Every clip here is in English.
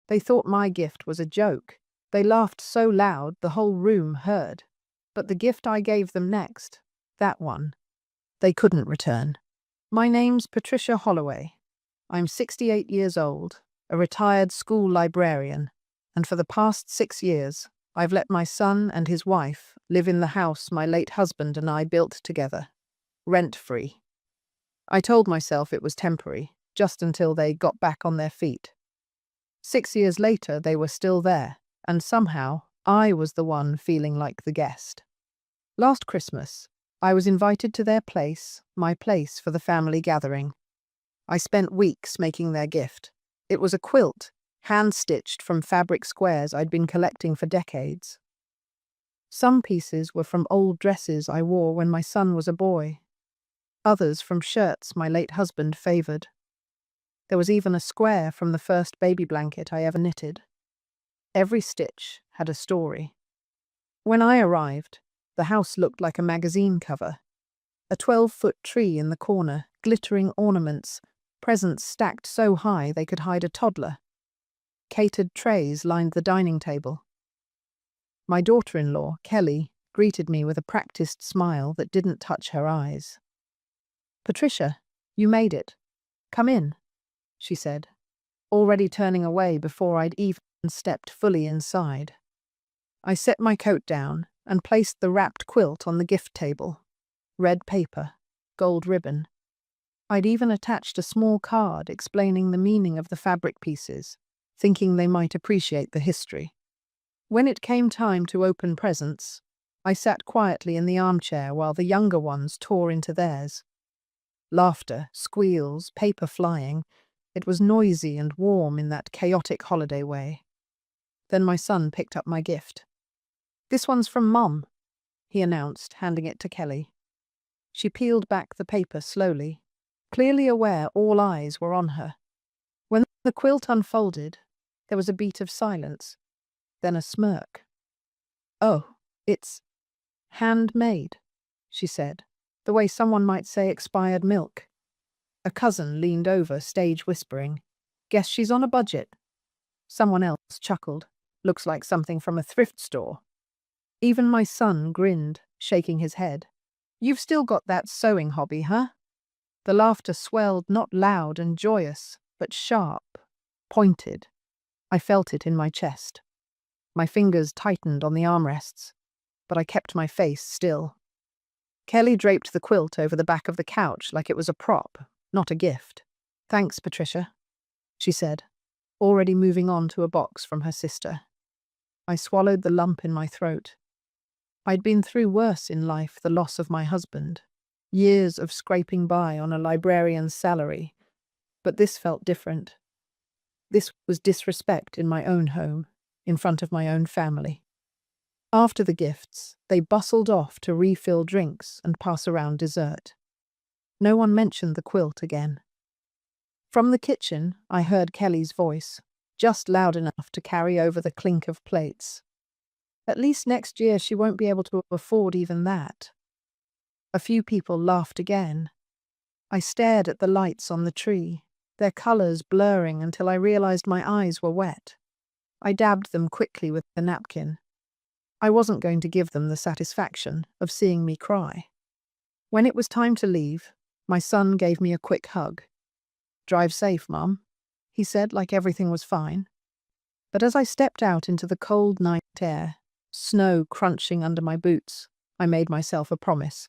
They thought my gift was a joke. They laughed so loud the whole room heard. But the gift I gave them next, that one, they couldn't return. My name's Patricia Holloway. I'm 68 years old, a retired school librarian, and for the past 6 years, I've let my son and his wife live in the house my late husband and I built together, rent-free. I told myself it was temporary, just until they got back on their feet. 6 years later, they were still there, and somehow, I was the one feeling like the guest. Last Christmas, I was invited to their place, my place for the family gathering. I spent weeks making their gift. It was a quilt, hand-stitched from fabric squares I'd been collecting for decades. Some pieces were from old dresses I wore when my son was a boy. Others from shirts my late husband favored. There was even a square from the first baby blanket I ever knitted. Every stitch had a story. When I arrived, the house looked like a magazine cover. A 12-foot tree in the corner, glittering ornaments, presents stacked so high they could hide a toddler. Catered trays lined the dining table. My daughter-in-law, Kelly, greeted me with a practiced smile that didn't touch her eyes. "Patricia, you made it. Come in," she said, already turning away before I'd even stepped fully inside. I set my coat down and placed the wrapped quilt on the gift table. Red paper, gold ribbon. I'd even attached a small card explaining the meaning of the fabric pieces, thinking they might appreciate the history. When it came time to open presents, I sat quietly in the armchair while the younger ones tore into theirs. Laughter, squeals, paper flying. It was noisy and warm in that chaotic holiday way. Then my son picked up my gift. "This one's from Mom," he announced, handing it to Kelly. She peeled back the paper slowly, clearly aware all eyes were on her. When the quilt unfolded, there was a beat of silence, then a smirk. "Oh, it's handmade," she said, the way someone might say expired milk. A cousin leaned over, stage whispering, "Guess she's on a budget." Someone else chuckled, "Looks like something from a thrift store." Even my son grinned, shaking his head. "You've still got that sewing hobby, huh?" The laughter swelled, not loud and joyous, but sharp, pointed. I felt it in my chest. My fingers tightened on the armrests, but I kept my face still. Kelly draped the quilt over the back of the couch like it was a prop, not a gift. "Thanks, Patricia," she said, already moving on to a box from her sister. I swallowed the lump in my throat. I'd been through worse in life, the loss of my husband. Years of scraping by on a librarian's salary. But this felt different. This was disrespect in my own home, in front of my own family. After the gifts, they bustled off to refill drinks and pass around dessert. No one mentioned the quilt again. From the kitchen, I heard Kelly's voice, just loud enough to carry over the clink of plates. At least next year she won't be able to afford even that. A few people laughed again. I stared at the lights on the tree, their colors blurring until I realized my eyes were wet. I dabbed them quickly with a napkin. I wasn't going to give them the satisfaction of seeing me cry. When it was time to leave, my son gave me a quick hug. "Drive safe, Mum," he said, like everything was fine. But as I stepped out into the cold night air, snow crunching under my boots, I made myself a promise.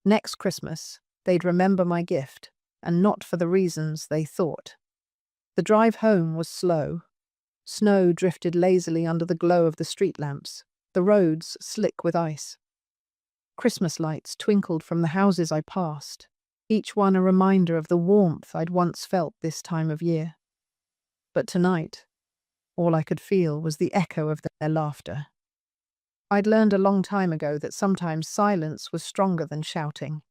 Next Christmas, they'd remember my gift, and not for the reasons they thought. The drive home was slow. Snow drifted lazily under the glow of the street lamps, the roads slick with ice. Christmas lights twinkled from the houses I passed, each one a reminder of the warmth I'd once felt this time of year. But tonight, all I could feel was the echo of their laughter. I'd learned a long time ago that sometimes silence was stronger than shouting.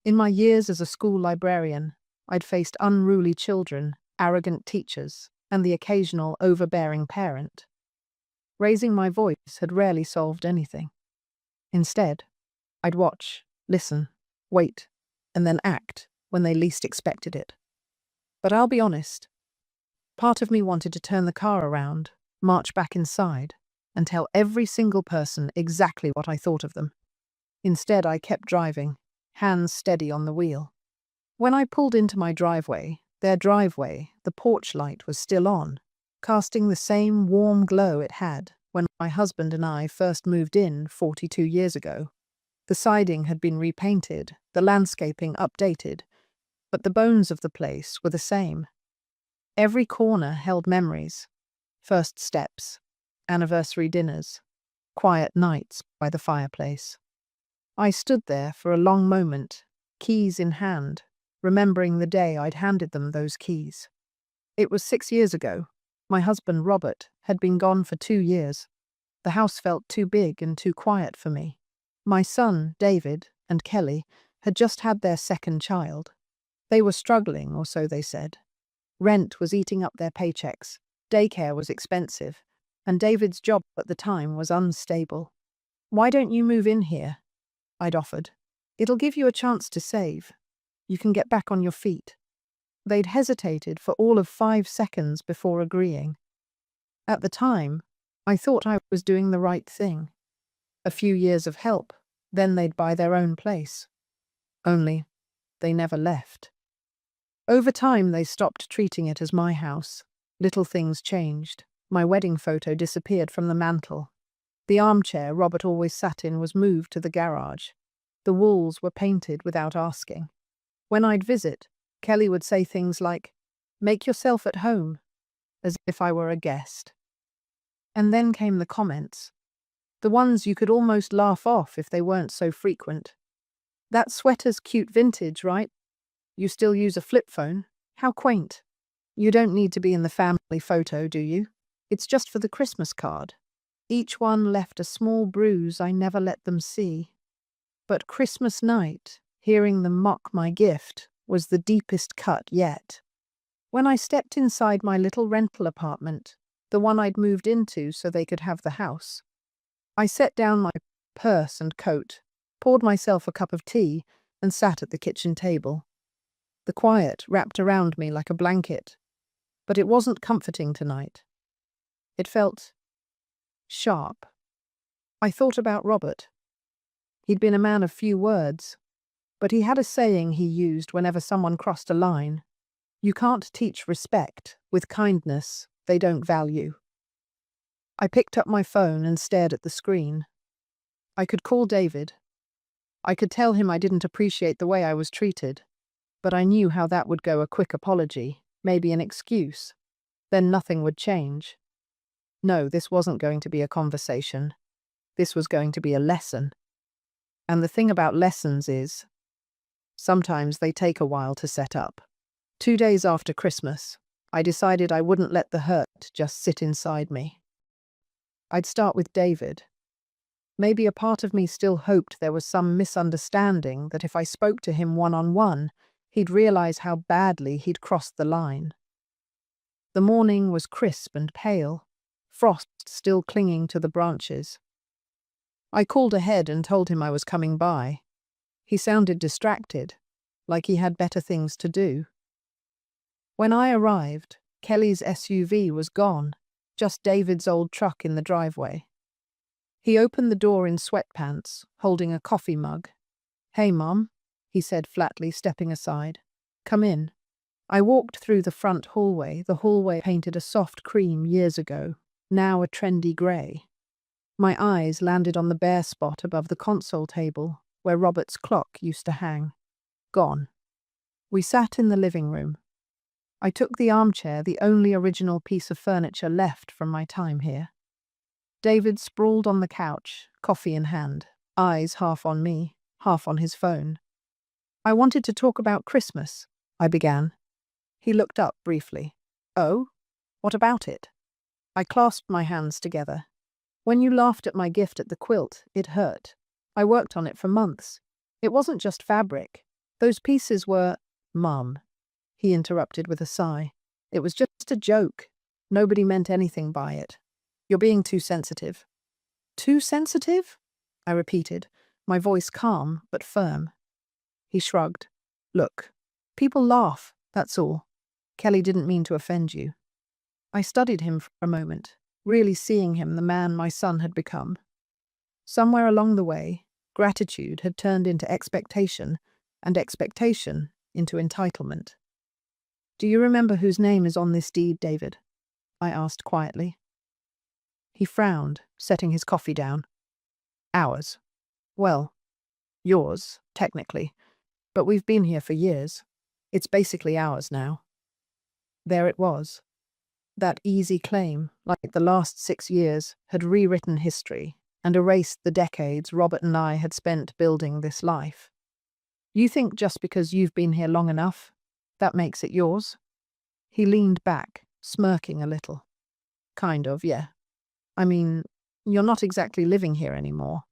In my years as a school librarian, I'd faced unruly children, arrogant teachers, and the occasional overbearing parent. Raising my voice had rarely solved anything. Instead, I'd watch, listen, wait, and then act when they least expected it. But I'll be honest, Part of me wanted to turn the car around, march back inside, and tell every single person exactly what I thought of them. Instead, I kept driving, hands steady on the wheel. When I pulled into my driveway, their driveway, the porch light was still on, casting the same warm glow it had when my husband and I first moved in 42 years ago. The siding had been repainted, the landscaping updated, but the bones of the place were the same. Every corner held memories: first steps, anniversary dinners, quiet nights by the fireplace. I stood there for a long moment, keys in hand, remembering the day I'd handed them those keys. It was 6 years ago. My husband, Robert, had been gone for 2 years. The house felt too big and too quiet for me. My son, David, and Kelly had just had their second child. They were struggling, or so they said. Rent was eating up their paychecks, daycare was expensive, and David's job at the time was unstable. "Why don't you move in here?" I'd offered. "It'll give you a chance to save. You can get back on your feet." They'd hesitated for all of 5 seconds before agreeing. At the time, I thought I was doing the right thing. A few years of help, then they'd buy their own place. Only, they never left. Over time, they stopped treating it as my house. Little things changed. My wedding photo disappeared from the mantel. The armchair Robert always sat in was moved to the garage. The walls were painted without asking. When I'd visit, Kelly would say things like, "Make yourself at home," as if I were a guest. And then came the comments. The ones you could almost laugh off if they weren't so frequent. "That sweater's cute vintage, right? You still use a flip phone? How quaint. You don't need to be in the family photo, do you? It's just for the Christmas card." Each one left a small bruise I never let them see. But Christmas night, hearing them mock my gift, was the deepest cut yet. When I stepped inside my little rental apartment, the one I'd moved into so they could have the house, I set down my purse and coat, poured myself a cup of tea, and sat at the kitchen table. The quiet wrapped around me like a blanket, but it wasn't comforting tonight. It felt sharp. I thought about Robert. He'd been a man of few words, but he had a saying he used whenever someone crossed a line: "You can't teach respect with kindness they don't value." I picked up my phone and stared at the screen. I could call David. I could tell him I didn't appreciate the way I was treated, but I knew how that would go: a quick apology, maybe an excuse. Then nothing would change. No, this wasn't going to be a conversation. This was going to be a lesson. And the thing about lessons is, sometimes they take a while to set up. 2 days after Christmas, I decided I wouldn't let the hurt just sit inside me. I'd start with David. Maybe a part of me still hoped there was some misunderstanding, that if I spoke to him one-on-one, he'd realize how badly he'd crossed the line. The morning was crisp and pale, frost still clinging to the branches. I called ahead and told him I was coming by. He sounded distracted, like he had better things to do. When I arrived, Kelly's SUV was gone, just David's old truck in the driveway. He opened the door in sweatpants, holding a coffee mug. "Hey, Mom," he said flatly, stepping aside. "Come in." I walked through the front hallway, the hallway painted a soft cream years ago, now a trendy grey. My eyes landed on the bare spot above the console table, where Robert's clock used to hang. Gone. We sat in the living room. I took the armchair, the only original piece of furniture left from my time here. David sprawled on the couch, coffee in hand, eyes half on me, half on his phone. "I wanted to talk about Christmas," I began. He looked up briefly. "Oh? What about it?" I clasped my hands together. "When you laughed at my gift at the quilt, it hurt. I worked on it for months. It wasn't just fabric. Those pieces were—" "Mum," he interrupted with a sigh. "It was just a joke. Nobody meant anything by it. You're being too sensitive." "Too sensitive?" I repeated, my voice calm but firm. He shrugged. "Look, people laugh, that's all. Kelly didn't mean to offend you." I studied him for a moment, really seeing him the man my son had become. Somewhere along the way, gratitude had turned into expectation, and expectation into entitlement. "Do you remember whose name is on this deed, David?" I asked quietly. He frowned, setting his coffee down. "Ours. Well, yours, technically, but we've been here for years. It's basically ours now." There it was. That easy claim, like the last 6 years, had rewritten history and erased the decades Robert and I had spent building this life. "You think just because you've been here long enough, that makes it yours?" He leaned back, smirking a little. "Kind of, yeah. I mean, you're not exactly living here anymore.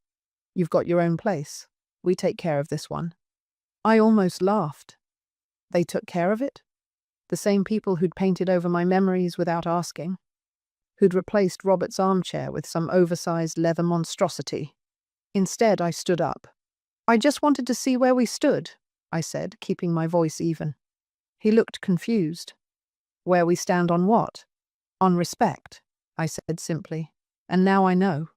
You've got your own place. We take care of this one." I almost laughed. They took care of it? The same people who'd painted over my memories without asking? Who'd replaced Robert's armchair with some oversized leather monstrosity? Instead, I stood up. "I just wanted to see where we stood," I said, keeping my voice even. He looked confused. "Where we stand on what?" "On respect," I said simply. "And now I know."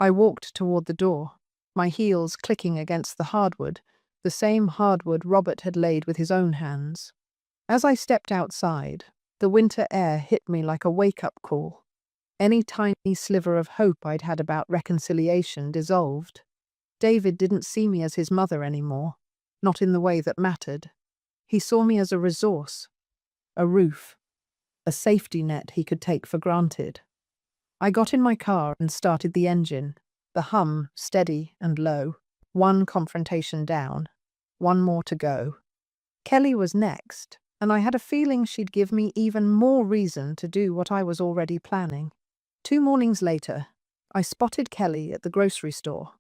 I walked toward the door, my heels clicking against the hardwood, the same hardwood Robert had laid with his own hands. As I stepped outside, the winter air hit me like a wake-up call. Any tiny sliver of hope I'd had about reconciliation dissolved. David didn't see me as his mother anymore, not in the way that mattered. He saw me as a resource, a roof, a safety net he could take for granted. I got in my car and started the engine, the hum steady and low, one confrontation down, one more to go. Kelly was next, and I had a feeling she'd give me even more reason to do what I was already planning. 2 mornings later, I spotted Kelly at the grocery store.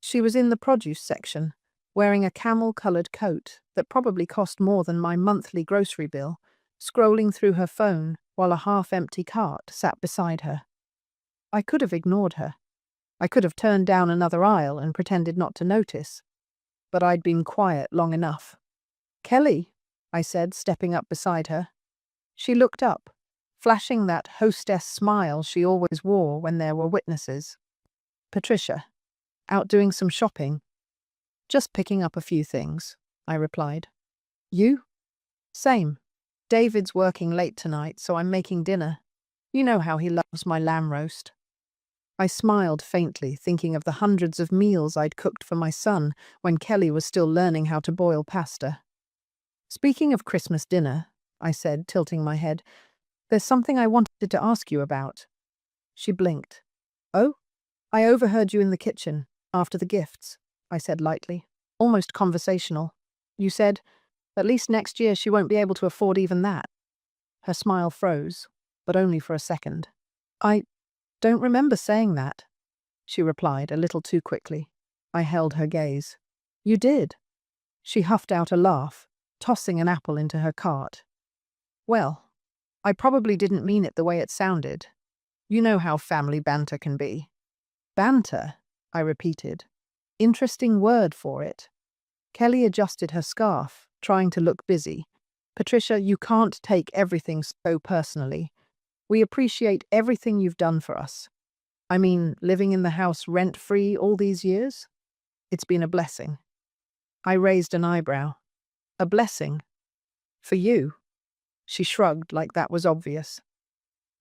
She was in the produce section, wearing a camel-colored coat that probably cost more than my monthly grocery bill, scrolling through her phone while a half-empty cart sat beside her. I could have ignored her. I could have turned down another aisle and pretended not to notice. But I'd been quiet long enough. "Kelly," I said, stepping up beside her. She looked up, flashing that hostess smile she always wore when there were witnesses. "Patricia, out doing some shopping?" "Just picking up a few things," I replied. "You?" "Same. David's working late tonight, so I'm making dinner. You know how he loves my lamb roast." I smiled faintly, thinking of the hundreds of meals I'd cooked for my son when Kelly was still learning how to boil pasta. "Speaking of Christmas dinner," I said, tilting my head, "there's something I wanted to ask you about." She blinked. "Oh? I overheard you in the kitchen, after the gifts," I said lightly, almost conversational. "You said, at least next year she won't be able to afford even that." Her smile froze, but only for a second. "I don't remember saying that," she replied a little too quickly. I held her gaze. "You did." She huffed out a laugh, tossing an apple into her cart. "Well, I probably didn't mean it the way it sounded. You know how family banter can be." "Banter?" I repeated. "Interesting word for it." Kelly adjusted her scarf, trying to look busy. "Patricia, you can't take everything so personally. We appreciate everything you've done for us. I mean, living in the house rent-free all these years? It's been a blessing." I raised an eyebrow. "A blessing? For you?" She shrugged like that was obvious.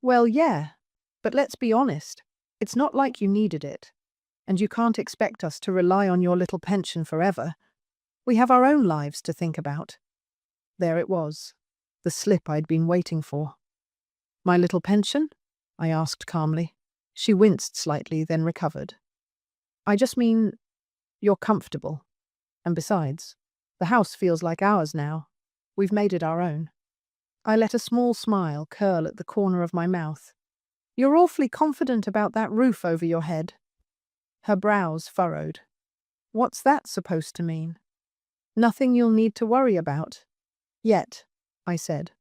"Well, yeah, but let's be honest. It's not like you needed it, and you can't expect us to rely on your little pension forever. We have our own lives to think about." There it was, the slip I'd been waiting for. "My little pension?" I asked calmly. She winced slightly, then recovered. "I just mean, you're comfortable. And besides, the house feels like ours now. We've made it our own." I let a small smile curl at the corner of my mouth. "You're awfully confident about that roof over your head." Her brows furrowed. "What's that supposed to mean?" "Nothing you'll need to worry about. Yet," I said,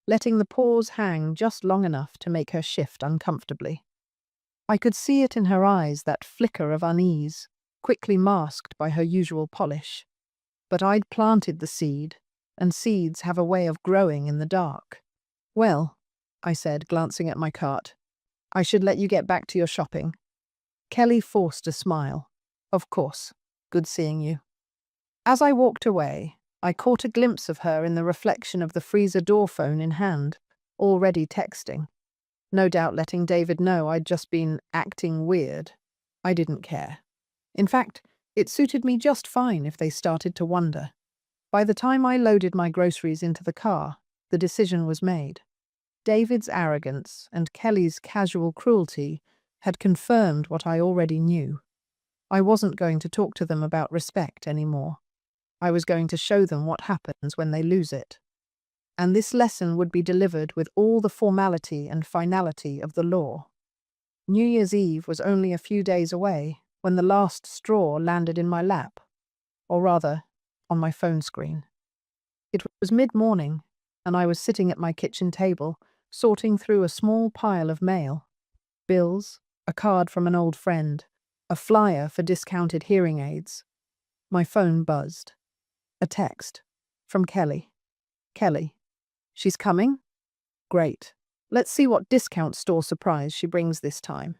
letting the pause hang just long enough to make her shift uncomfortably. I could see it in her eyes, that flicker of unease, quickly masked by her usual polish. But I'd planted the seed, and seeds have a way of growing in the dark. "Well, I said, glancing at my cart. I should let you get back to your shopping. Kelly forced a smile. Of course. Good seeing you. As I walked away, I caught a glimpse of her in the reflection of the freezer door phone in hand, already texting. No doubt letting David know I'd just been acting weird. I didn't care. In fact, it suited me just fine if they started to wonder. By the time I loaded my groceries into the car, the decision was made. David's arrogance and Kelly's casual cruelty had confirmed what I already knew. I wasn't going to talk to them about respect anymore. I was going to show them what happens when they lose it. And this lesson would be delivered with all the formality and finality of the law. New Year's Eve was only a few days away when the last straw landed in my lap, or rather, on my phone screen. It was mid-morning, and I was sitting at my kitchen table, sorting through a small pile of mail. Bills, a card from an old friend, a flyer for discounted hearing aids. My phone buzzed. A text. From Kelly. Kelly. She's coming? Great. Let's see what discount store surprise she brings this time.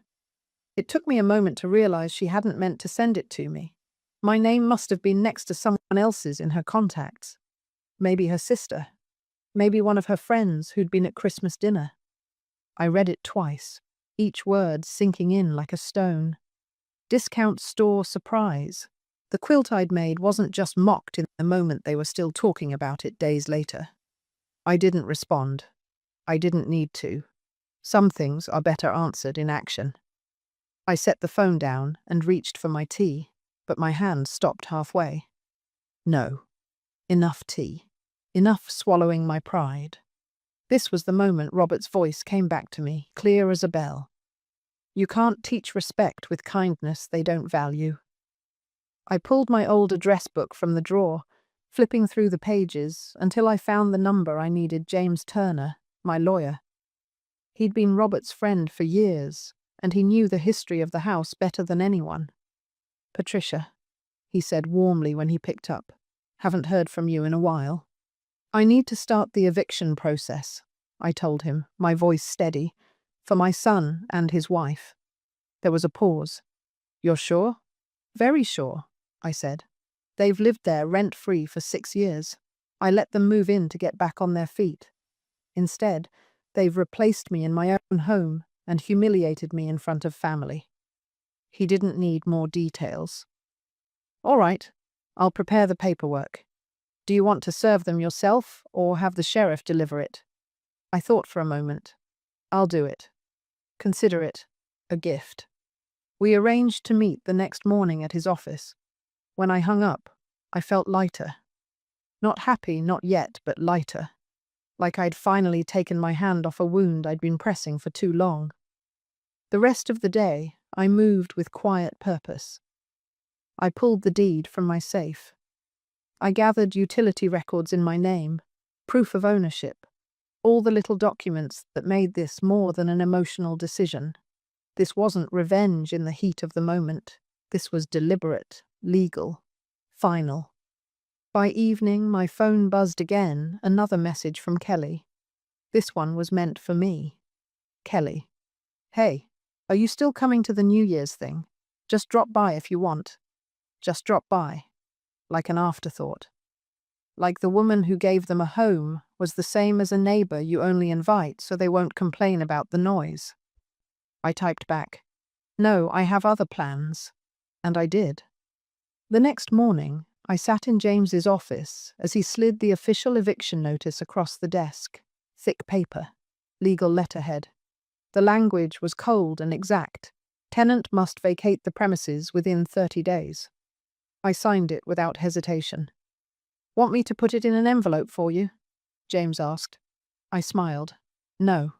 It took me a moment to realize she hadn't meant to send it to me. My name must have been next to someone else's in her contacts. Maybe her sister. Maybe one of her friends who'd been at Christmas dinner. I read it twice, each word sinking in like a stone. Discount store surprise. The quilt I'd made wasn't just mocked in the moment they were still talking about it days later. I didn't respond. I didn't need to. Some things are better answered in action. I set the phone down and reached for my tea, but my hand stopped halfway. No. Enough tea. Enough swallowing my pride. This was the moment Robert's voice came back to me, clear as a bell. You can't teach respect with kindness they don't value. I pulled my old address book from the drawer, flipping through the pages until I found the number I needed. James Turner, my lawyer. He'd been Robert's friend for years, and he knew the history of the house better than anyone. Patricia, he said warmly when he picked up. Haven't heard from you in a while. I need to start the eviction process, I told him, my voice steady, for my son and his wife. There was a pause. You're sure? Very sure, I said. They've lived there rent-free for 6 years. I let them move in to get back on their feet. Instead, they've replaced me in my own home and humiliated me in front of family. He didn't need more details. All right, I'll prepare the paperwork. Do you want to serve them yourself or have the sheriff deliver it? I thought for a moment. I'll do it. Consider it a gift. We arranged to meet the next morning at his office. When I hung up, I felt lighter. Not happy, not yet, but lighter. Like I'd finally taken my hand off a wound I'd been pressing for too long. The rest of the day, I moved with quiet purpose. I pulled the deed from my safe. I gathered utility records in my name, proof of ownership, all the little documents that made this more than an emotional decision. This wasn't revenge in the heat of the moment. This was deliberate, legal, final. By evening, my phone buzzed again, another message from Kelly. This one was meant for me. Kelly. Hey, are you still coming to the New Year's thing? Just drop by if you want. Just drop by. Like an afterthought. Like the woman who gave them a home was the same as a neighbor you only invite so they won't complain about the noise. I typed back, No, I have other plans. And I did. The next morning, I sat in James's office as he slid the official eviction notice across the desk. Thick paper. Legal letterhead. The language was cold and exact. Tenant must vacate the premises within 30 days. I signed it without hesitation. Want me to put it in an envelope for you? James asked. I smiled. No,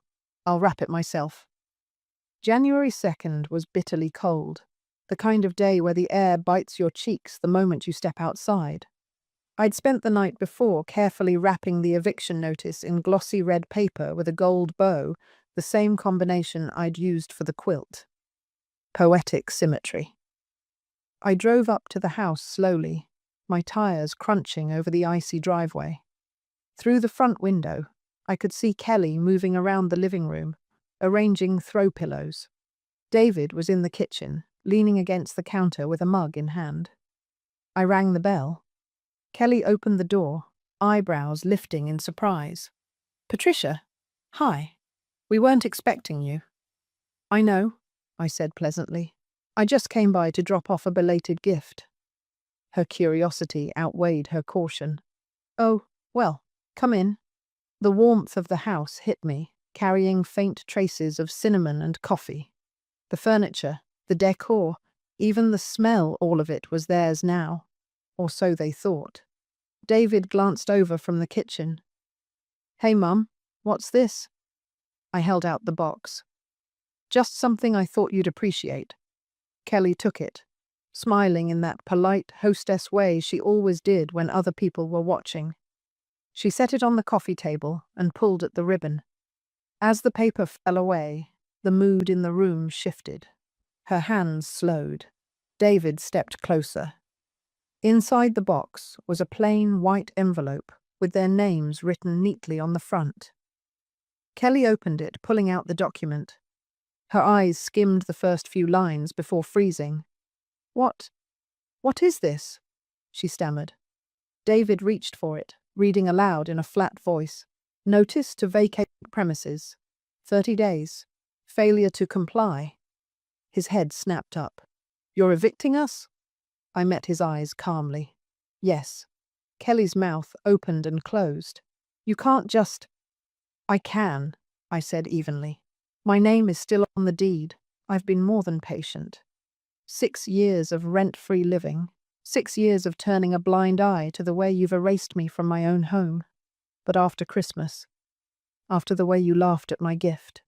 I'll wrap it myself. January 2nd was bitterly cold, the kind of day where the air bites your cheeks the moment you step outside. I'd spent the night before carefully wrapping the eviction notice in glossy red paper with a gold bow, the same combination I'd used for the quilt. Poetic symmetry. I drove up to the house slowly, my tires crunching over the icy driveway. Through the front window, I could see Kelly moving around the living room, arranging throw pillows. David was in the kitchen, leaning against the counter with a mug in hand. I rang the bell. Kelly opened the door, eyebrows lifting in surprise. "Patricia, hi. We weren't expecting you." "I know," I said pleasantly. "I just came by to drop off a belated gift." Her curiosity outweighed her caution. "Oh, well, come in." The warmth of the house hit me, carrying faint traces of cinnamon and coffee. The furniture, the decor, even the smell, all of it was theirs now. Or so they thought. David glanced over from the kitchen. "Hey, Mum, what's this?" I held out the box. "Just something I thought you'd appreciate." Kelly took it, smiling in that polite hostess way she always did when other people were watching. She set it on the coffee table and pulled at the ribbon. As the paper fell away, the mood in the room shifted. Her hands slowed. David stepped closer. Inside the box was a plain white envelope with their names written neatly on the front. Kelly opened it, pulling out the document. Her eyes skimmed the first few lines before freezing. What is this?" she stammered. David reached for it, reading aloud in a flat voice. "Notice to vacate premises. 30 days. Failure to comply." His head snapped up. "You're evicting us?" I met his eyes calmly. "Yes." Kelly's mouth opened and closed. "You can't just—" "I can," I said evenly. "My name is still on the deed. I've been more than patient. 6 years of rent-free living. 6 years of turning a blind eye to the way you've erased me from my own home. But after Christmas, after the way you laughed at my gift,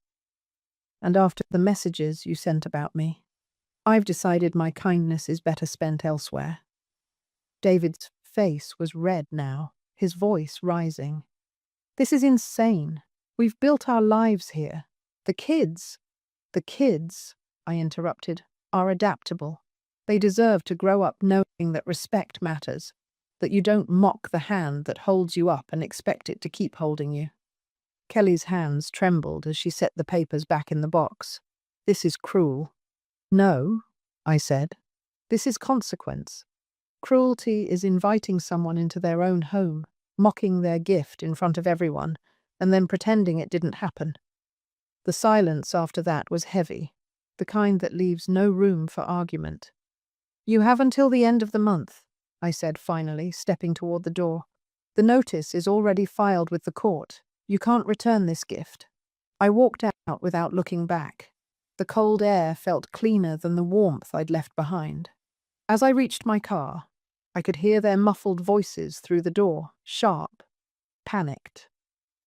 and after the messages you sent about me, I've decided my kindness is better spent elsewhere." David's face was red now, his voice rising. "This is insane. We've built our lives here. The kids, I interrupted, are adaptable. They deserve to grow up knowing that respect matters, that you don't mock the hand that holds you up and expect it to keep holding you." Kelly's hands trembled as she set the papers back in the box. "This is cruel." "No," I said. "This is consequence. Cruelty is inviting someone into their own home, mocking their gift in front of everyone, and then pretending it didn't happen." The silence after that was heavy, the kind that leaves no room for argument. "You have until the end of the month," I said finally, stepping toward the door. "The notice is already filed with the court. You can't return this gift." I walked out without looking back. The cold air felt cleaner than the warmth I'd left behind. As I reached my car, I could hear their muffled voices through the door, sharp, panicked.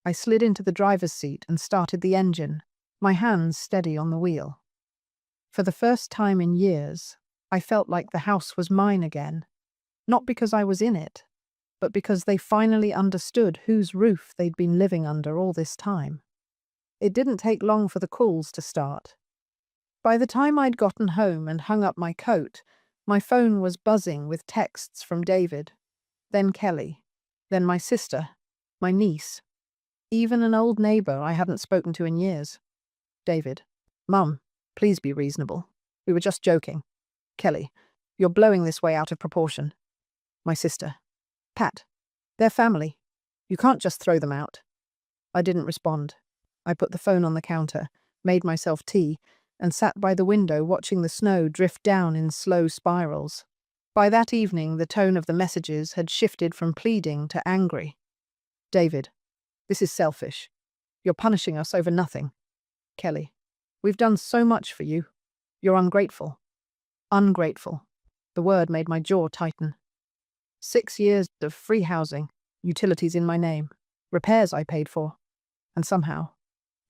I slid into the driver's seat and started the engine, my hands steady on the wheel. For the first time in years, I felt like the house was mine again, not because I was in it, but because they finally understood whose roof they'd been living under all this time. It didn't take long for the calls to start. By the time I'd gotten home and hung up my coat, my phone was buzzing with texts from David, then Kelly, then my sister, my niece, even an old neighbor I hadn't spoken to in years. David: "Mum, please be reasonable. We were just joking." Kelly: "You're blowing this way out of proportion." My sister: "Pat, they're family. You can't just throw them out." I didn't respond. I put the phone on the counter, made myself tea, and sat by the window watching the snow drift down in slow spirals. By that evening, the tone of the messages had shifted from pleading to angry. David: "This is selfish. You're punishing us over nothing." Kelly: "We've done so much for you. You're ungrateful." Ungrateful. The word made my jaw tighten. 6 years of free housing, utilities in my name, repairs I paid for, and somehow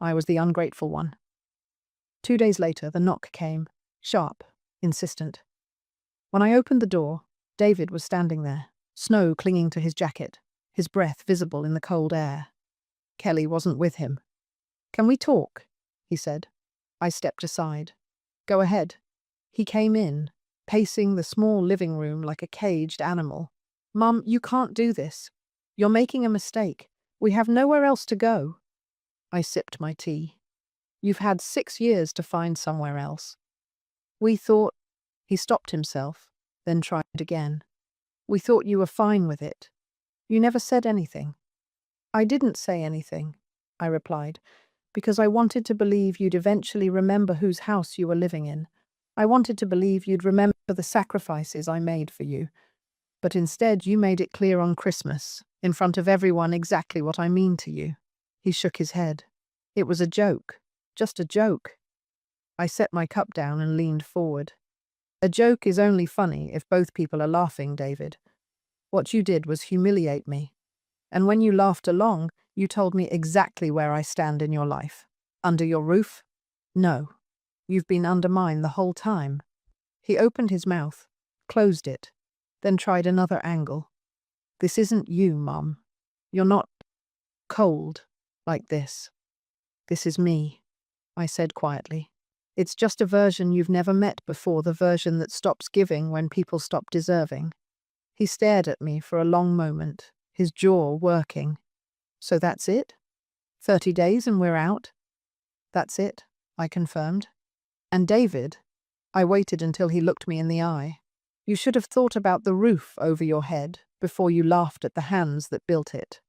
I was the ungrateful one. 2 days later, the knock came, sharp, insistent. When I opened the door, David was standing there, snow clinging to his jacket, his breath visible in the cold air. Kelly wasn't with him. "Can we talk?" he said. I stepped aside. "Go ahead." He came in, pacing the small living room like a caged animal. "Mum, you can't do this. You're making a mistake. We have nowhere else to go. I sipped my tea. You've had 6 years to find somewhere else. We thought. He stopped himself, then tried again. We thought you were fine with it. You never said anything. I didn't say anything, I replied, because I wanted to believe you'd eventually remember whose house you were living in. I wanted to believe you'd remember the sacrifices I made for you. But instead you made it clear on Christmas, in front of everyone, exactly what I mean to you. He shook his head. It was a joke. Just a joke. I set my cup down and leaned forward. A joke is only funny if both people are laughing, David. What you did was humiliate me. And when you laughed along, you told me exactly where I stand in your life. Under your roof? No. You've been under mine the whole time. He opened his mouth, closed it, then tried another angle. This isn't you, Mum. You're not cold like this. This is me, I said quietly. It's just a version you've never met before, the version that stops giving when people stop deserving. He stared at me for a long moment, his jaw working. So that's it? 30 days and we're out? That's it, I confirmed. And David, I waited until he looked me in the eye. You should have thought about the roof over your head before you laughed at the hands that built it.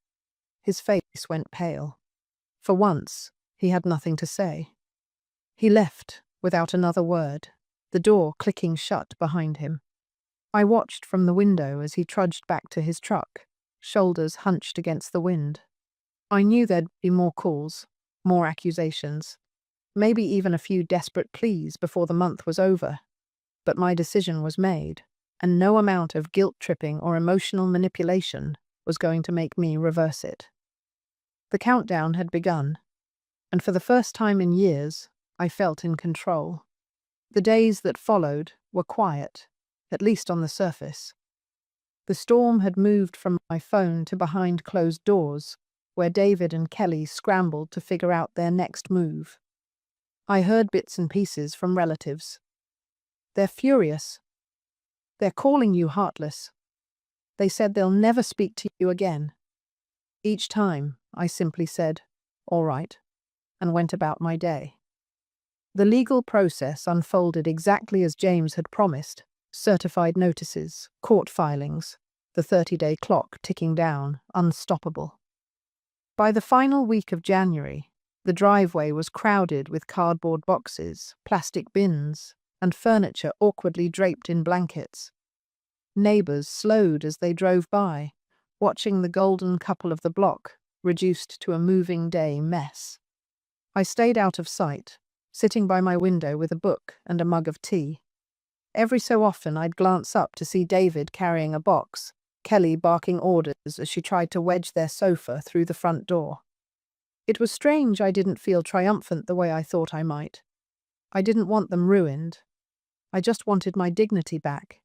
His face went pale. For once, he had nothing to say. He left without another word, the door clicking shut behind him. I watched from the window as he trudged back to his truck, shoulders hunched against the wind. I knew there'd be more calls, more accusations, maybe even a few desperate pleas before the month was over. But my decision was made, and no amount of guilt-tripping or emotional manipulation was going to make me reverse it. The countdown had begun, and for the first time in years, I felt in control. The days that followed were quiet, at least on the surface. The storm had moved from my phone to behind closed doors, where David and Kelly scrambled to figure out their next move. I heard bits and pieces from relatives. They're furious. They're calling you heartless. They said they'll never speak to you again. Each time, I simply said, all right, and went about my day. The legal process unfolded exactly as James had promised. Certified notices, court filings, the 30-day clock ticking down, unstoppable. By the final week of January, the driveway was crowded with cardboard boxes, plastic bins, and furniture awkwardly draped in blankets. Neighbors slowed as they drove by, watching the golden couple of the block reduced to a moving day mess. I stayed out of sight, sitting by my window with a book and a mug of tea. Every so often I'd glance up to see David carrying a box, Kelly barking orders as she tried to wedge their sofa through the front door. It was strange I didn't feel triumphant the way I thought I might. I didn't want them ruined. I just wanted my dignity back.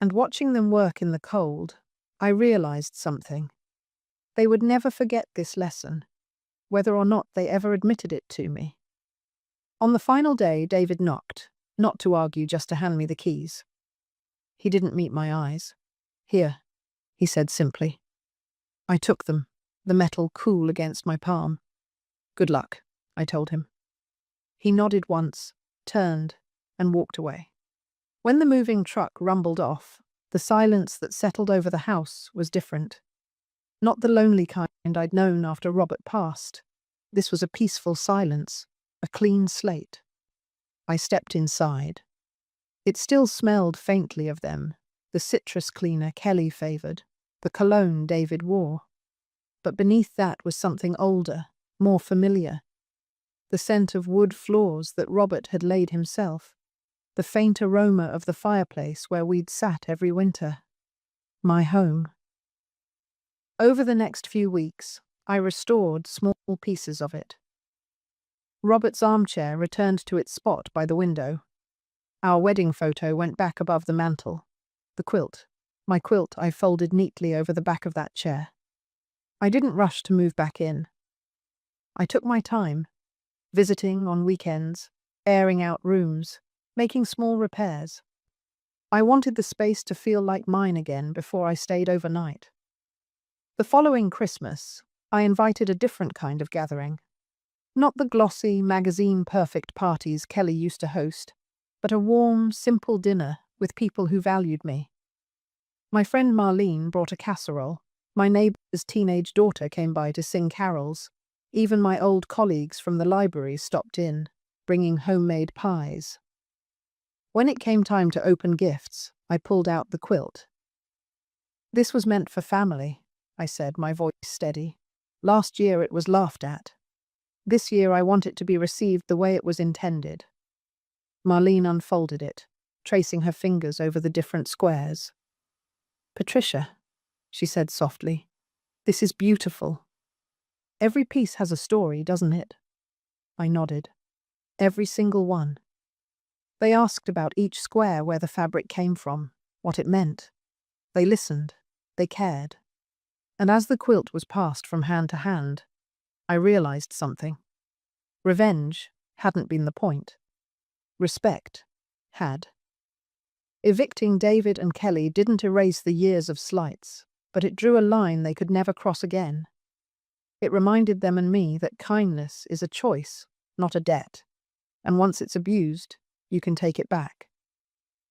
And watching them work in the cold, I realized something. They would never forget this lesson, whether or not they ever admitted it to me. On the final day, David knocked, not to argue, just to hand me the keys. He didn't meet my eyes. Here, he said simply. I took them, the metal cool against my palm. Good luck, I told him. He nodded once, turned, and walked away. When the moving truck rumbled off, the silence that settled over the house was different. Not the lonely kind I'd known after Robert passed. This was a peaceful silence, a clean slate. I stepped inside. It still smelled faintly of them, the citrus cleaner Kelly favored, the cologne David wore. But beneath that was something older, more familiar. The scent of wood floors that Robert had laid himself. The faint aroma of the fireplace where we'd sat every winter. My home. Over the next few weeks, I restored small pieces of it. Robert's armchair returned to its spot by the window. Our wedding photo went back above the mantel. The quilt, my quilt, I folded neatly over the back of that chair. I didn't rush to move back in. I took my time, visiting on weekends, airing out rooms, making small repairs. I wanted the space to feel like mine again before I stayed overnight. The following Christmas, I invited a different kind of gathering. Not the glossy, magazine-perfect parties Kelly used to host, but a warm, simple dinner with people who valued me. My friend Marlene brought a casserole. My neighbor's teenage daughter came by to sing carols. Even my old colleagues from the library stopped in, bringing homemade pies. When it came time to open gifts, I pulled out the quilt. "This was meant for family," I said, my voice steady. "Last year it was laughed at. This year I want it to be received the way it was intended." Marlene unfolded it, tracing her fingers over the different squares. "Patricia," she said softly, "this is beautiful. Every piece has a story, doesn't it?" I nodded. "Every single one." They asked about each square, where the fabric came from, what it meant. They listened. They cared. And as the quilt was passed from hand to hand, I realized something. Revenge hadn't been the point. Respect had. Evicting David and Kelly didn't erase the years of slights, but it drew a line they could never cross again. It reminded them and me that kindness is a choice, not a debt, and once it's abused, you can take it back.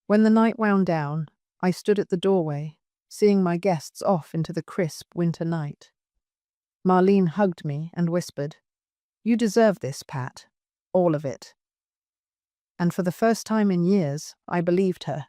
When the night wound down, I stood at the doorway, seeing my guests off into the crisp winter night. Marlene hugged me and whispered, "You deserve this, Pat. All of it." And for the first time in years, I believed her.